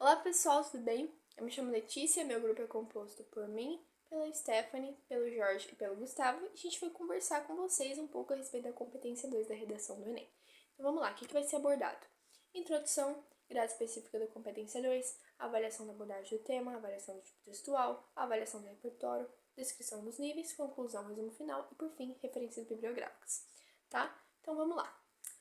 Olá pessoal, tudo bem? Eu me chamo Letícia, meu grupo é composto por mim, pela Stephanie, pelo Jorge e pelo Gustavo, e a gente vai conversar com vocês um pouco a respeito da competência 2 da redação do Enem. Então vamos lá, o que vai ser abordado? Introdução, grade específica da competência 2, avaliação da abordagem do tema, avaliação do tipo textual, avaliação do repertório, descrição dos níveis, conclusão, resumo final e, por fim, referências bibliográficas. Tá? Então vamos lá.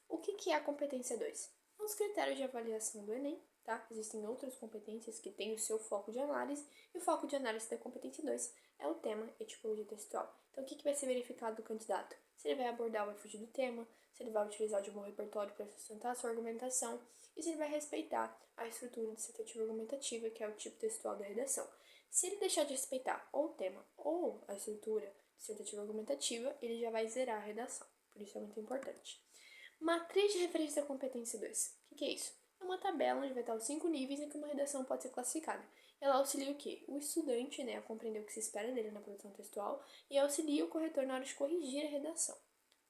O que é a competência 2? São os critérios de avaliação do Enem. Tá? Existem outras competências que têm o seu foco de análise, e o foco de análise da competência 2 é o tema e tipologia textual. Então, o que vai ser verificado do candidato? Se ele vai abordar ou vai fugir do tema, se ele vai utilizar de um bom repertório para sustentar a sua argumentação, e se ele vai respeitar a estrutura dissertativa argumentativa, que é o tipo textual da redação. Se ele deixar de respeitar ou o tema ou a estrutura dissertativa argumentativa, ele já vai zerar a redação. Por isso é muito importante. Matriz de referência da competência 2. O que é isso? É uma tabela onde vai estar os 5 níveis em que uma redação pode ser classificada. Ela auxilia o quê? O estudante, a compreender o que se espera dele na produção textual e auxilia o corretor na hora de corrigir a redação,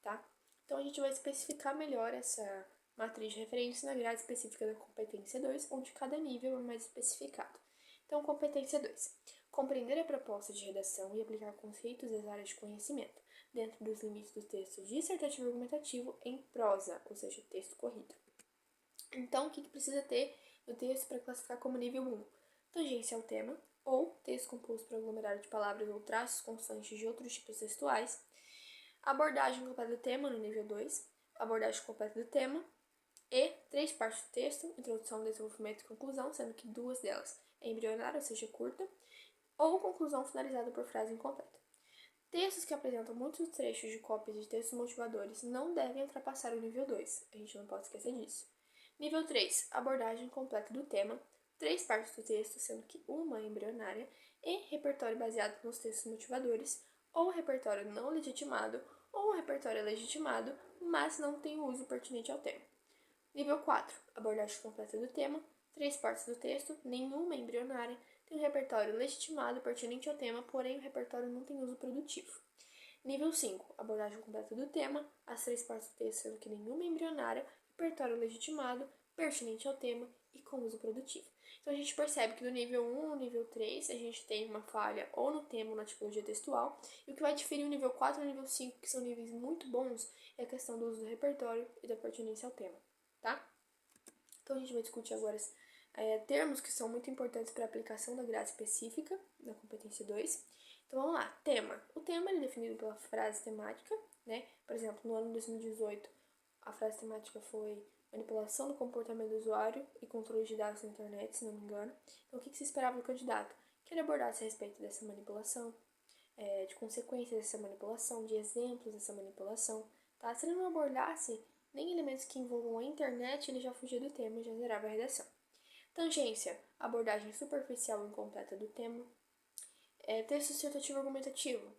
tá? Então a gente vai especificar melhor essa matriz de referência na grade específica da competência 2, onde cada nível é mais especificado. Então, competência 2. Compreender a proposta de redação e aplicar conceitos das áreas de conhecimento, dentro dos limites do texto dissertativo argumentativo em prosa, ou seja, texto corrido. Então, o que precisa ter no texto para classificar como nível 1? Tangência ao tema, ou texto composto por aglomerado de palavras ou traços constantes de outros tipos textuais. Abordagem completa do tema no nível 2. Abordagem completa do tema. E 3 partes do texto, introdução, desenvolvimento e conclusão, sendo que 2 delas é embrionária, ou seja, curta, ou conclusão finalizada por frase incompleta. Textos que apresentam muitos trechos de cópias de textos motivadores não devem ultrapassar o nível 2. A gente não pode esquecer disso. Nível 3. Abordagem completa do tema. 3 partes do texto, sendo que uma é embrionária. E repertório baseado nos textos motivadores. Ou repertório não legitimado. Ou repertório legitimado, mas não tem uso pertinente ao tema. Nível 4. Abordagem completa do tema. 3 partes do texto, nenhuma é embrionária. Tem um repertório legitimado pertinente ao tema, porém o repertório não tem uso produtivo. Nível 5. Abordagem completa do tema, as 3 partes do texto, sendo que nenhuma é embrionária, repertório legitimado, pertinente ao tema e com uso produtivo. Então a gente percebe que do nível 1 ao nível 3 a gente tem uma falha ou no tema ou na tipologia textual, e o que vai diferir o nível 4 e o nível 5, que são níveis muito bons, é a questão do uso do repertório e da pertinência ao tema, tá? Então a gente vai discutir agora termos que são muito importantes para a aplicação da grade específica na competência 2. Então vamos lá, tema. O tema é definido pela frase temática, né? Por exemplo, no ano 2018, a frase temática foi manipulação do comportamento do usuário e controle de dados na internet, se não me engano. Então o que se esperava do candidato? Que ele abordasse a respeito dessa manipulação, de consequências dessa manipulação, de exemplos dessa manipulação, tá? Se ele não abordasse nem elementos que envolvam a internet, ele já fugia do tema e já zerava a redação. Tangência, abordagem superficial e incompleta do tema. Texto dissertativo argumentativo,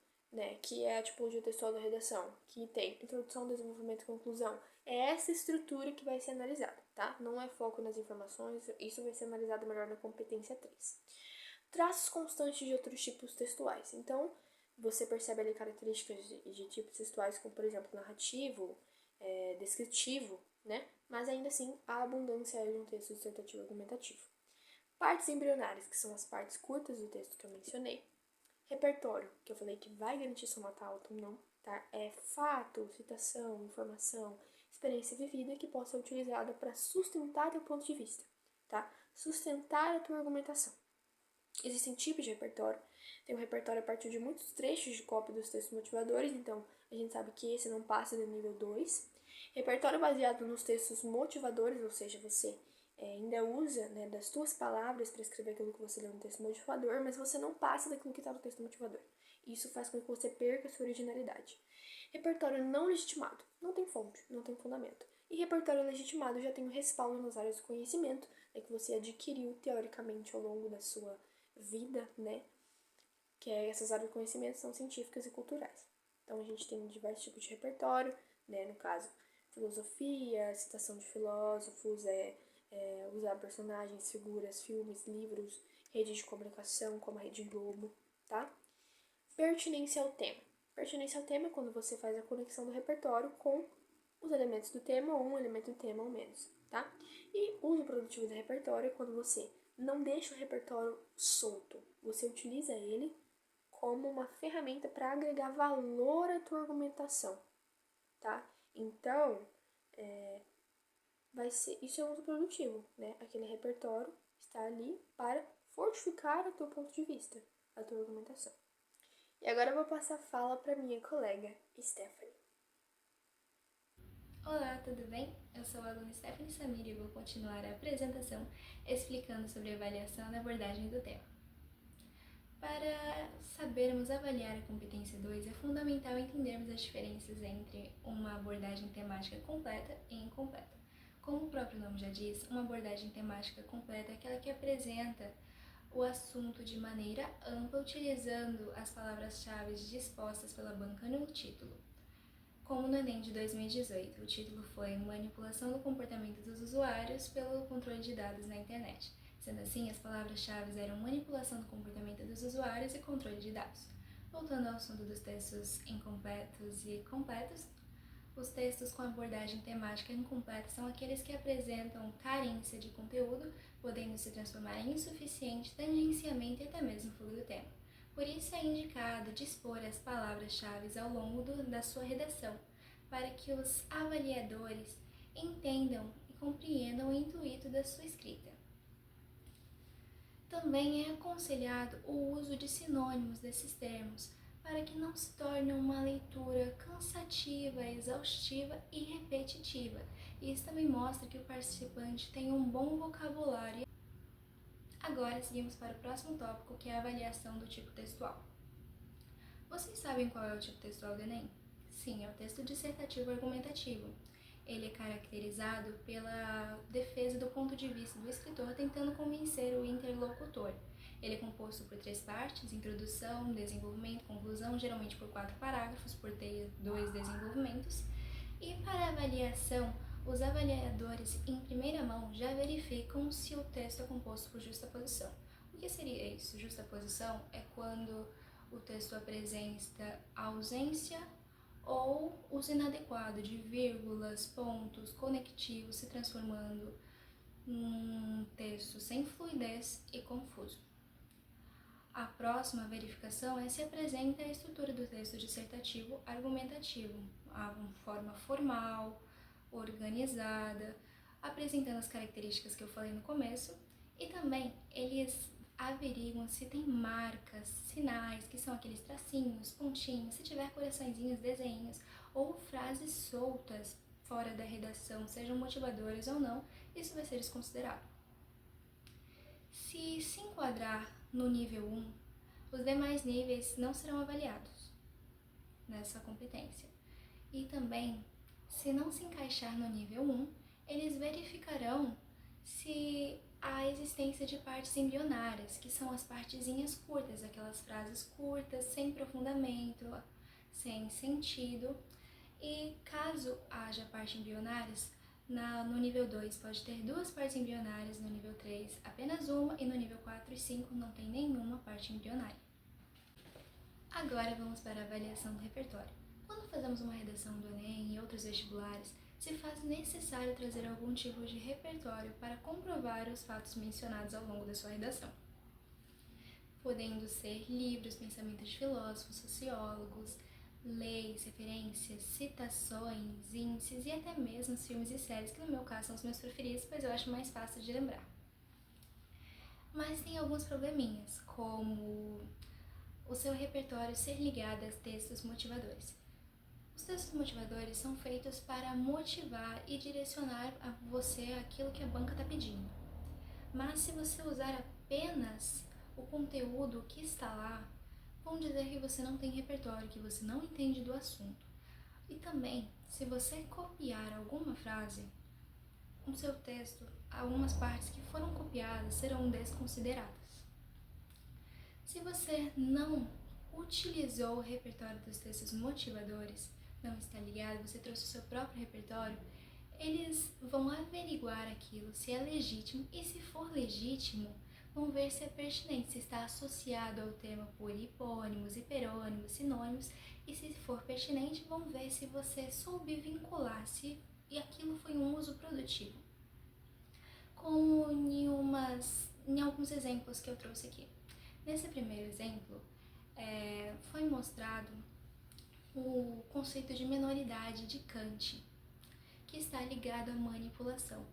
que é a tipologia textual da redação, que tem introdução, desenvolvimento e conclusão. É essa estrutura que vai ser analisada, tá? Não é foco nas informações, isso vai ser analisado melhor na competência 3. Traços constantes de outros tipos textuais. Então, você percebe ali características de tipos textuais, como, por exemplo, narrativo, descritivo, né? Mas ainda assim, a abundância é de um texto dissertativo argumentativo. Partes embrionárias, que são as partes curtas do texto que eu mencionei. Repertório, que eu falei que vai garantir sua nota alta ou não, tá? É fato, citação, informação, experiência vivida que possa ser utilizada para sustentar teu ponto de vista, tá? Sustentar a tua argumentação. Existem tipos de repertório. Tem um repertório a partir de muitos trechos de cópia dos textos motivadores, então a gente sabe que esse não passa do nível 2. Repertório baseado nos textos motivadores, ou seja, você ainda usa das tuas palavras para escrever aquilo que você leu no texto motivador, mas você não passa daquilo que está no texto motivador. Isso faz com que você perca a sua originalidade. Repertório não legitimado. Não tem fonte, não tem fundamento. E repertório legitimado já tem o respaldo nas áreas do conhecimento, que você adquiriu teoricamente ao longo da sua vida, que essas áreas de conhecimento são científicas e culturais. Então a gente tem diversos tipos de repertório, no caso, filosofia, citação de filósofos, usar personagens, figuras, filmes, livros, redes de comunicação, como a Rede Globo, tá? Pertinência ao tema. Pertinência ao tema é quando você faz a conexão do repertório com os elementos do tema ou um elemento do tema ou menos, tá? E uso produtivo do repertório é quando você não deixa o repertório solto, você utiliza ele como uma ferramenta para agregar valor à tua argumentação, tá? Então, isso é um uso produtivo, né? Aquele repertório está ali para fortificar o teu ponto de vista, a tua argumentação. E agora eu vou passar a fala para minha colega Stephanie. Olá, tudo bem? Eu sou a aluna Stephanie Samir e vou continuar a apresentação explicando sobre a avaliação da abordagem do tema. Para sabermos avaliar a competência 2, é fundamental entendermos as diferenças entre uma abordagem temática completa e incompleta. Como o próprio nome já diz, uma abordagem temática completa é aquela que apresenta o assunto de maneira ampla, utilizando as palavras-chave dispostas pela banca no título. Como no Enem de 2018, o título foi Manipulação do comportamento dos usuários pelo controle de dados na internet. Sendo assim, as palavras-chave eram manipulação do comportamento dos usuários e controle de dados. Voltando ao assunto dos textos incompletos e completos, os textos com abordagem temática incompleta são aqueles que apresentam carência de conteúdo, podendo se transformar em insuficiente, tangenciamento e até mesmo fuga do tema. Por isso é indicado dispor as palavras-chave ao longo da sua redação, para que os avaliadores entendam e compreendam o intuito da sua escrita. Também é aconselhado o uso de sinônimos desses termos, para que não se torne uma leitura cansativa, exaustiva e repetitiva. Isso também mostra que o participante tem um bom vocabulário. Agora seguimos para o próximo tópico, que é a avaliação do tipo textual. Vocês sabem qual é o tipo textual do Enem? Sim, é o texto dissertativo argumentativo. Ele é caracterizado pela defesa do ponto de vista do escritor tentando convencer o interlocutor. Ele é composto por 3 partes: introdução, desenvolvimento, conclusão, geralmente por 4 parágrafos, por ter 2 desenvolvimentos. E para avaliação, os avaliadores em primeira mão já verificam se o texto é composto por justaposição. O que seria isso? Justaposição é quando o texto apresenta ausência ou uso inadequado de vírgulas, pontos, conectivos, se transformando num texto sem fluidez e confuso. A próxima verificação é se apresenta a estrutura do texto dissertativo argumentativo, a forma formal, organizada, apresentando as características que eu falei no começo, e também eles averiguam se tem marcas, sinais, que são aqueles tracinhos, pontinhos, se tiver coraçõezinhos, desenhos ou frases soltas fora da redação, sejam motivadoras ou não, isso vai ser desconsiderado. Se se enquadrar no nível 1, os demais níveis não serão avaliados nessa competência. E também, se não se encaixar no nível 1, eles verificarão se há existência de partes embrionárias, que são as partezinhas curtas, aquelas frases curtas, sem aprofundamento, sem sentido. E caso haja partes embrionárias, no nível 2 pode ter 2 partes embrionárias, no nível 3 apenas uma, e no nível 4 e 5 não tem nenhuma parte embrionária. Agora vamos para a avaliação do repertório. Quando fazemos uma redação do Enem e outros vestibulares, se faz necessário trazer algum tipo de repertório para comprovar os fatos mencionados ao longo da sua redação, podendo ser livros, pensamentos de filósofos, sociólogos, leis, referências, citações, índices e até mesmo filmes e séries, que no meu caso são os meus preferidos, pois eu acho mais fácil de lembrar. Mas tem alguns probleminhas, como o seu repertório ser ligado a textos motivadores. Os textos motivadores são feitos para motivar e direcionar a você aquilo que a banca está pedindo. Mas se você usar apenas o conteúdo que está lá, vão dizer que você não tem repertório, que você não entende do assunto. E também, se você copiar alguma frase, no seu texto, algumas partes que foram copiadas serão desconsideradas. Se você não utilizou o repertório dos textos motivadores, não está ligado, você trouxe o seu próprio repertório, eles vão averiguar aquilo, se é legítimo, e se for legítimo, vão ver se é pertinente, se está associado ao tema por hipônimos, hiperônimos, sinônimos, e se for pertinente, vão ver se você soube vincular se e aquilo foi um uso produtivo. Como em alguns exemplos que eu trouxe aqui. Nesse primeiro exemplo, foi mostrado o conceito de menoridade de Kant, que está ligado à manipulação.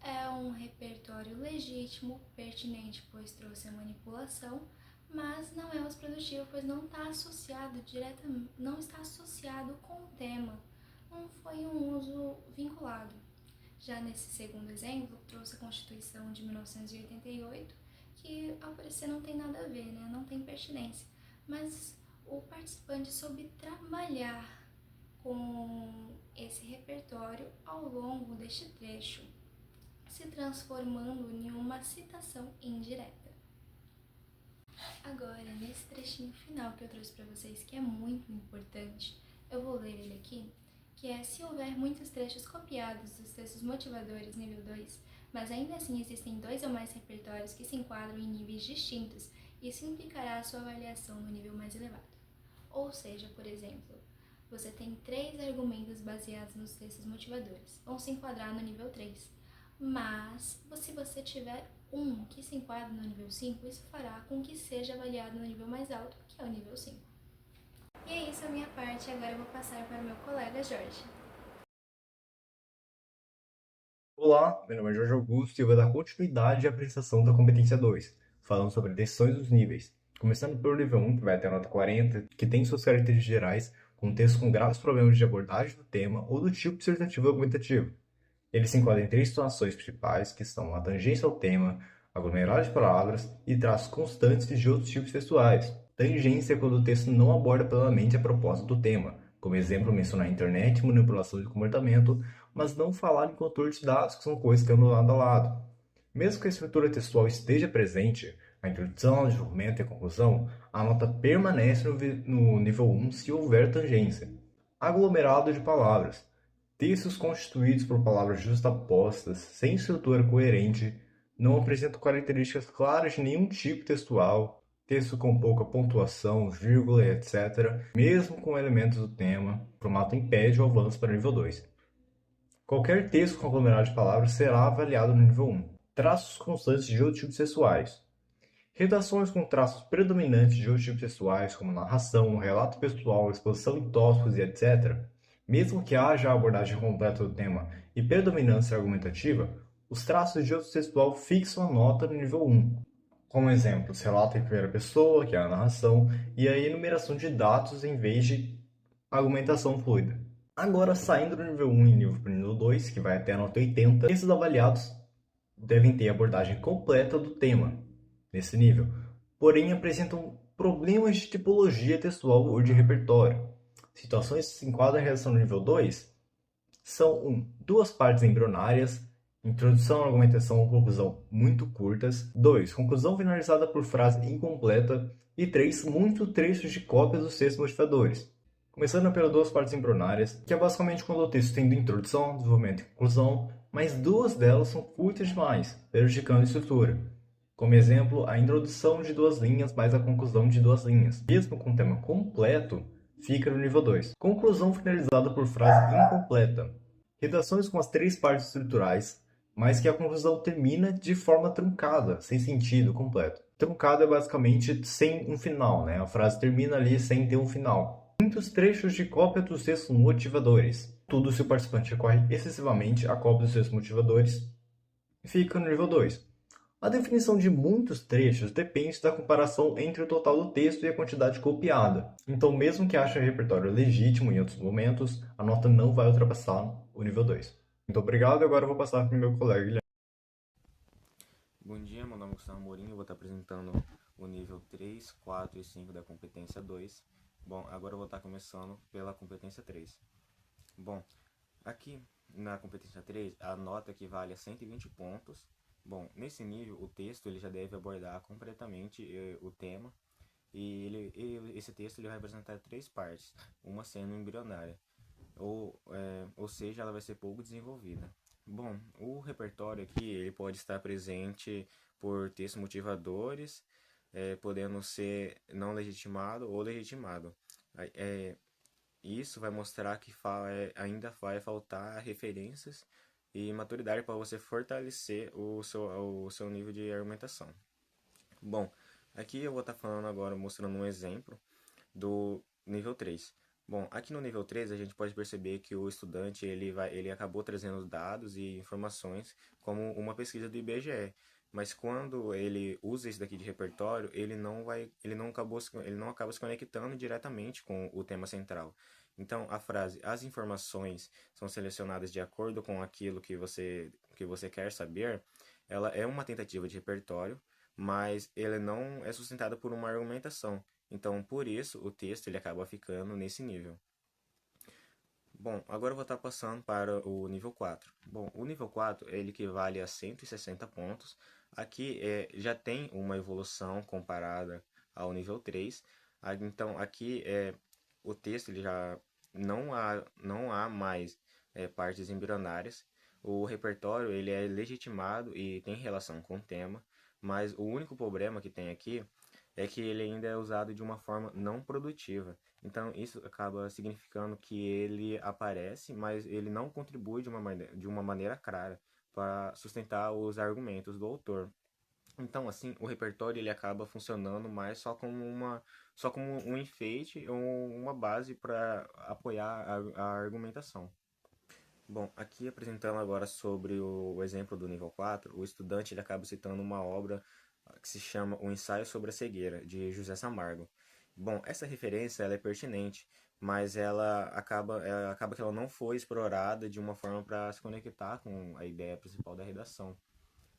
É um repertório legítimo, pertinente, pois trouxe a manipulação, mas não é uso produtivo, pois não está associado não está associado com o tema, não foi um uso vinculado. Já nesse segundo exemplo, trouxe a Constituição de 1988, que ao parecer não tem nada a ver, né? Não tem pertinência, mas o participante soube trabalhar com esse repertório ao longo deste trecho, se transformando em uma citação indireta. Agora, nesse trechinho final que eu trouxe para vocês, que é muito importante, eu vou ler ele aqui, que é: se houver muitos trechos copiados dos textos motivadores nível 2, mas ainda assim existem 2 ou mais repertórios que se enquadram em níveis distintos, isso implicará a sua avaliação no nível mais elevado. Ou seja, por exemplo, você tem 3 argumentos baseados nos textos motivadores, vão se enquadrar no nível 3, mas se você tiver um que se enquadra no nível 5, isso fará com que seja avaliado no nível mais alto, que é o nível 5. E é isso a minha parte, agora eu vou passar para o meu colega Jorge. Olá, meu nome é Jorge Augusto e eu vou dar continuidade à apresentação da competência 2, falando sobre decisões dos níveis. Começando pelo nível 1, que vai até a nota 40, que tem suas características gerais, com texto com graves problemas de abordagem do tema ou do tipo dissertativo ou argumentativo. Ele se enquadra em 3 situações principais, que são a tangência ao tema, aglomerado de palavras e traços constantes de outros tipos textuais. Tangência é quando o texto não aborda plenamente a proposta do tema, como exemplo mencionar a internet e manipulação de comportamento, mas não falar em contornos de dados, que são coisas que andam lado a lado. Mesmo que a estrutura textual esteja presente, a introdução, o desenvolvimento e a conclusão, a nota permanece no nível 1 se houver tangência. Aglomerado de palavras. Textos constituídos por palavras justapostas, sem estrutura coerente, não apresentam características claras de nenhum tipo textual, texto com pouca pontuação, vírgula, etc., mesmo com elementos do tema, o formato impede o avanço para o nível 2. Qualquer texto com aglomerado de palavras será avaliado no nível 1. Traços constantes de outros tipos textuais. Redações com traços predominantes de outros tipos textuais, como narração, relato pessoal, exposição em tópicos e etc., mesmo que haja a abordagem completa do tema e predominância argumentativa, os traços de outro textual fixam a nota no nível 1. Como exemplos, relato em primeira pessoa, que é a narração, e a enumeração de dados em vez de argumentação fluida. Agora, saindo do nível 1 e nível para o nível 2, que vai até a nota 80, esses avaliados devem ter abordagem completa do tema nesse nível, porém apresentam problemas de tipologia textual ou de repertório. Situações que se enquadram em redação no nível 2 são 1. Duas partes embrionárias, introdução, argumentação ou conclusão muito curtas. 2. Conclusão finalizada por frase incompleta. E 3. Muitos trechos de cópias dos textos motivadores. Começando pelas duas partes embrionárias, que é basicamente quando o texto tem introdução, desenvolvimento e conclusão, mas duas delas são curtas demais, prejudicando a estrutura. Como exemplo, a introdução de 2 linhas mais a conclusão de 2 linhas. Mesmo com o tema completo, fica no nível 2. Conclusão finalizada por frase incompleta. Redações com as 3 partes estruturais, mas que a conclusão termina de forma truncada, sem sentido completo. Truncado é basicamente sem um final, né? A frase termina ali sem ter um final. Muitos trechos de cópia dos textos motivadores. Tudo se o participante recorre excessivamente à cópia dos textos motivadores, fica no nível 2. A definição de muitos trechos depende da comparação entre o total do texto e a quantidade copiada. Então, mesmo que ache o repertório legítimo em outros momentos, a nota não vai ultrapassar o nível 2. Muito obrigado e agora eu vou passar para o meu colega Guilherme. Bom dia, meu nome é Gustavo Mourinho, eu vou estar apresentando o nível 3, 4 e 5 da competência 2. Bom, agora eu vou estar começando pela competência 3. Bom, aqui na competência 3, a nota equivale a 120 pontos. Bom, nesse nível, o texto ele já deve abordar completamente o tema e esse texto ele vai apresentar 3 partes, uma sendo embrionária, ou seja, ela vai ser pouco desenvolvida. Bom, o repertório aqui ele pode estar presente por textos motivadores, podendo ser não legitimado ou legitimado. É, isso vai mostrar que ainda vai faltar referências e maturidade para você fortalecer o seu nível de argumentação. Bom, aqui eu vou estar falando agora, mostrando um exemplo do nível 3. Bom, aqui no nível 3 a gente pode perceber que o estudante ele acabou trazendo dados e informações como uma pesquisa do IBGE, mas quando ele usa esse daqui de repertório, ele não acaba se conectando diretamente com o tema central. Então, a frase "as informações são selecionadas de acordo com aquilo que você quer saber", ela é uma tentativa de repertório, mas ele não é sustentado por uma argumentação. Então, por isso, o texto ele acaba ficando nesse nível. Bom, agora eu vou estar passando para o nível 4. Bom, o nível 4 ele equivale a 160 pontos. Aqui já tem uma evolução comparada ao nível 3. Então, aqui o texto ele já não há mais partes embrionárias. O repertório ele é legitimado e tem relação com o tema, mas o único problema que tem aqui é que ele ainda é usado de uma forma não produtiva. Então, isso acaba significando que ele aparece, mas ele não contribui de uma maneira clara para sustentar os argumentos do autor. Então, assim, o repertório ele acaba funcionando mais só como um enfeite ou uma base para apoiar a argumentação. Bom, aqui apresentando agora sobre o exemplo do nível 4, o estudante ele acaba citando uma obra que se chama O Ensaio sobre a Cegueira, de José Samargo. Bom, essa referência ela é pertinente, mas ela acaba que ela não foi explorada de uma forma para se conectar com a ideia principal da redação.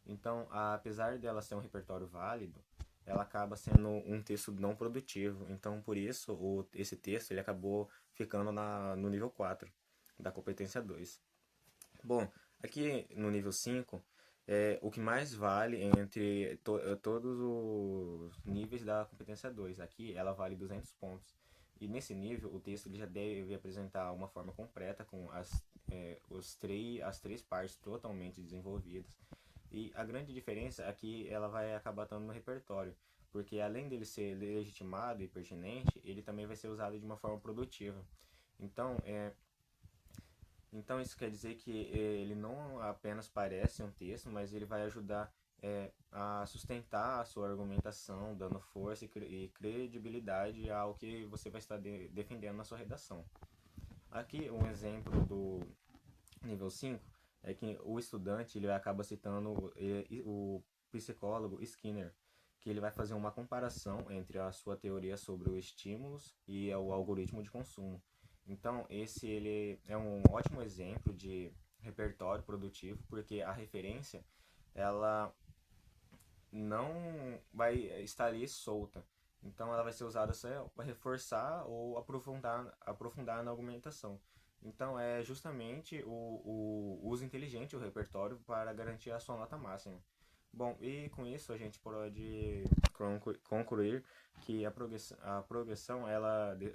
Então, apesar dela ser um repertório válido, ela acaba sendo um texto não produtivo. Então, por isso, esse texto ele acabou ficando no nível 4 da competência 2. Bom, aqui no nível 5, o que mais vale entre todos os níveis da competência 2. Aqui ela vale 200 pontos. E nesse nível, o texto ele já deve apresentar uma forma completa com as três partes totalmente desenvolvidas. E a grande diferença é que ela vai acabar estando no repertório, porque além dele ser legitimado e pertinente, ele também vai ser usado de uma forma produtiva. Então, isso quer dizer que ele não apenas parece um texto, mas ele vai ajudar a sustentar a sua argumentação, dando força e credibilidade ao que você vai estar defendendo na sua redação. Aqui um exemplo do nível 5 é que o estudante ele acaba citando o psicólogo Skinner, que ele vai fazer uma comparação entre a sua teoria sobre os estímulos e o algoritmo de consumo. Então, esse ele é um ótimo exemplo de repertório produtivo, porque a referência ela não vai estar ali solta. Então, ela vai ser usada só para reforçar ou aprofundar na argumentação. Então, é justamente o uso inteligente do repertório para garantir a sua nota máxima. Bom, e com isso a gente pode concluir que a progressão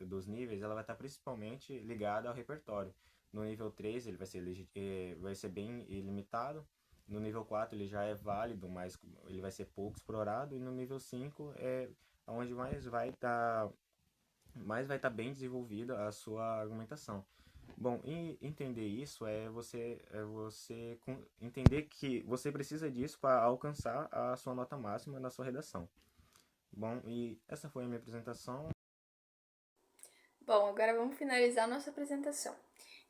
dos níveis ela vai estar principalmente ligada ao repertório. No nível 3 ele vai ser bem ilimitado. No nível 4 ele já é válido, mas ele vai ser pouco explorado. E no nível 5 é onde mais vai estar bem desenvolvida a sua argumentação. Bom, e entender isso você entender que você precisa disso para alcançar a sua nota máxima na sua redação. Bom, e essa foi a minha apresentação. Bom, agora vamos finalizar nossa apresentação.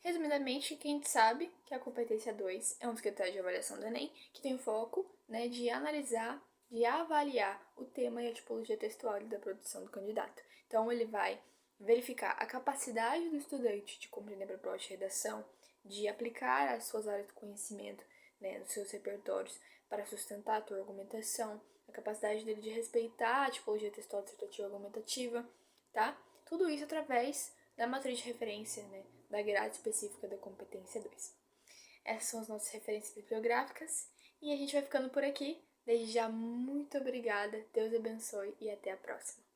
Resumidamente, que a gente sabe que a competência 2 é um dos critérios de avaliação do Enem, que tem o foco de analisar, de avaliar o tema e a tipologia textual da produção do candidato. Então, ele vai verificar a capacidade do estudante de compreender a proposta de redação, de aplicar as suas áreas de conhecimento nos seus repertórios para sustentar a tua argumentação, a capacidade dele de respeitar a tipologia textual dissertativa argumentativa, tá? Tudo isso através da matriz de referência, da grade específica da competência 2. Essas são as nossas referências bibliográficas e a gente vai ficando por aqui. Desde já, muito obrigada, Deus abençoe e até a próxima.